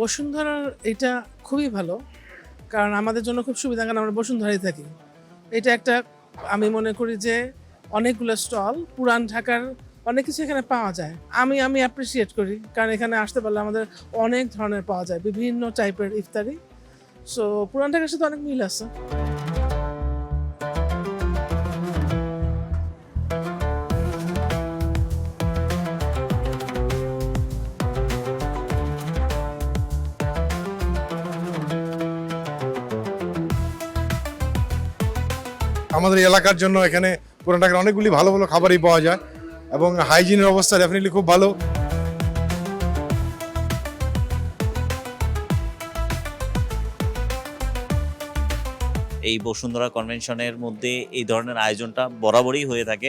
বসুন্ধরার এটা খুবই ভালো, কারণ আমাদের জন্য খুব সুবিধা, কারণ আমরা বসুন্ধরায় থাকি। এটা একটা, আমি মনে করি যে অনেকগুলো স্টল, পুরান ঢাকার অনেক কিছু এখানে পাওয়া যায়। আমি অ্যাপ্রিসিয়েট করি, কারণ এখানে আসতে পারলে আমাদের অনেক ধরনের পাওয়া যায়, বিভিন্ন টাইপের ইফতারি। সো পুরান ঢাকার সাথে অনেক মিল আছে। আমাদের এলাকার জন্য এখানে পুরান ঢাকার অনেকগুলি ভালো ভালো খাবারই পাওয়া যায় এবং হাইজিনের অবস্থা ডেফিনেটলি খুব ভালো। এই বসুন্ধরা কনভেনশনের মধ্যে এই ধরনের আয়োজনটা বরাবরই হয়ে থাকে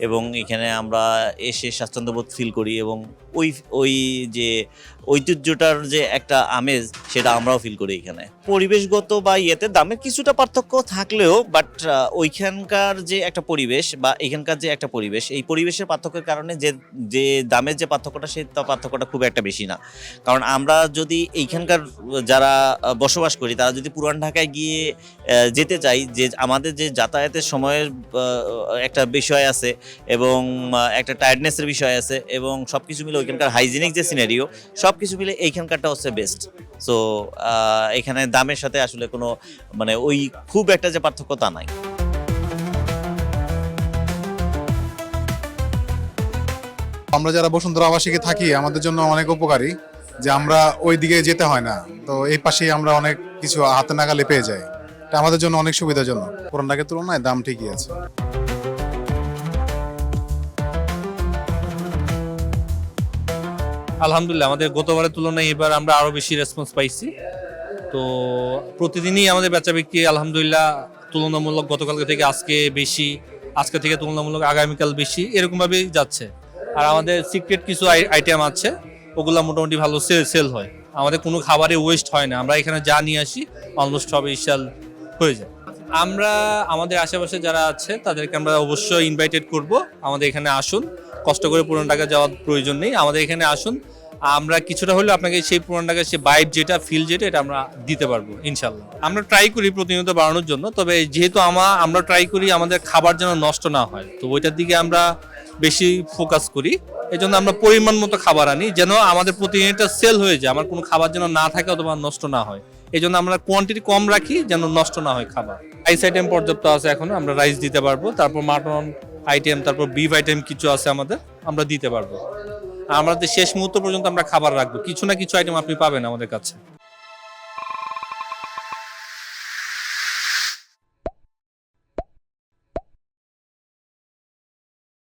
এবং এখানে আমরা এসে স্বাচ্ছন্দ্যবোধ ফিল করি এবং ওই ওই যে ঐতিহ্যটার যে একটা আমেজ সেটা আমরাও ফিল করি। এখানে পরিবেশগত বা ইয়েতে দামের কিছুটা পার্থক্য থাকলেও বাট ওইখানকার যে একটা পরিবেশ বা এখানকার যে একটা পরিবেশ, এই পরিবেশের পার্থক্যের কারণে যে যে দামের যে পার্থক্যটা সেই পার্থক্যটা খুব একটা বেশি না। কারণ আমরা যদি এইখানকার যারা বসবাস করি তারা যদি পুরান ঢাকায় গিয়ে যেতে চাই, যে আমাদের যে যাতায়াতের সময়ের একটা বিষয় আছে এবং একটা টায়ার্ডনেসের বিষয় আছে এবং সব কিছু মিলে ওইখানকার হাইজিনিক যে সিনারিও সব কিছু মিলে এইখানকারটা হচ্ছে বেস্ট। সো এখানে দামের সাথে আসলে কোনো মানে ওই খুব একটা যে পার্থক্য তা নাই। আমরা যারা বসুন্ধরা আবাসিকে থাকি আমাদের জন্য অনেক উপকারী যে আমরা ওই দিকে যেতে হয় না, তো এই পাশেই আমরা অনেক কিছু হাতে নাগালে পেয়ে যাই। এটা আমাদের জন্য অনেক সুবিধাজনক। পুরান ঢাকার তুলনায় দাম ঠিকই আছে। আলহামদুলিল্লাহ আমাদের গতবারের তুলনায় এবার আমরা আরো বেশি রেসপন্স পাইছি। তো প্রতিদিনই আমাদের বেচা বিক্রি আলহামদুলিল্লাহ তুলনামূলক গতকালকে থেকে আজকে থেকে তুলনামূলক আগামীকাল বেশি, এরকম ভাবেই যাচ্ছে। আর আমাদের সিক্রেট কিছু আইটেম আছে, ওগুলা মোটামুটি ভালো সেল হয়। আমাদের কোনো খাবারে ওয়েস্ট হয় না, আমরা এখানে যা নিয়ে আসি অলমোস্ট সবই সেল হয়ে যায়। আমরা আমাদের আশেপাশে যারা আছে তাদেরকে আমরা অবশ্যই ইনভাইটেড করব, আমাদের এখানে আসুন। কষ্ট করে পুরান ঢাকা যাওয়ার প্রয়োজন নেই, আমাদের এখানে আসুন। আমরা কিছুটা হলেও আপনাকে সেই পুরান ঢাকার সেই ভাইব যেটা ফিল যেটা এটা আমরা দিতে পারবো ইনশাল্লাহ। আমরা ট্রাই করি প্রতিনিয়ত বাড়ানোর জন্য, তবে যেহেতু আমরা ট্রাই করি আমাদের খাবার যেন নষ্ট না হয়, তো ওইটার দিকে আমরা বেশি ফোকাস করি। এই জন্য আমরা পরিমাণ মতো খাবার আনি যেন আমাদের প্রতিদিনটা সেল হয়ে যায়, আমার কোনো খাবার যেন না থাকে অথবা নষ্ট না হয়। এই জন্য আমরা কোয়ান্টিটি কম রাখি যেন নষ্ট না হয় খাবার। রাইস আইটেম পর্যাপ্ত আছে, এখন আমরা রাইস দিতে পারবো, তারপর মাটন আইটেম, তারপর বিফ আইটেম কিছু আছে আমাদের, আমরা দিতে পারবো। আমাদের শেষ মুহূর্ত পর্যন্ত আমরা খাবার রাখবো, কিছু না কিছু আইটেম আপনি পাবেন আমাদের কাছে।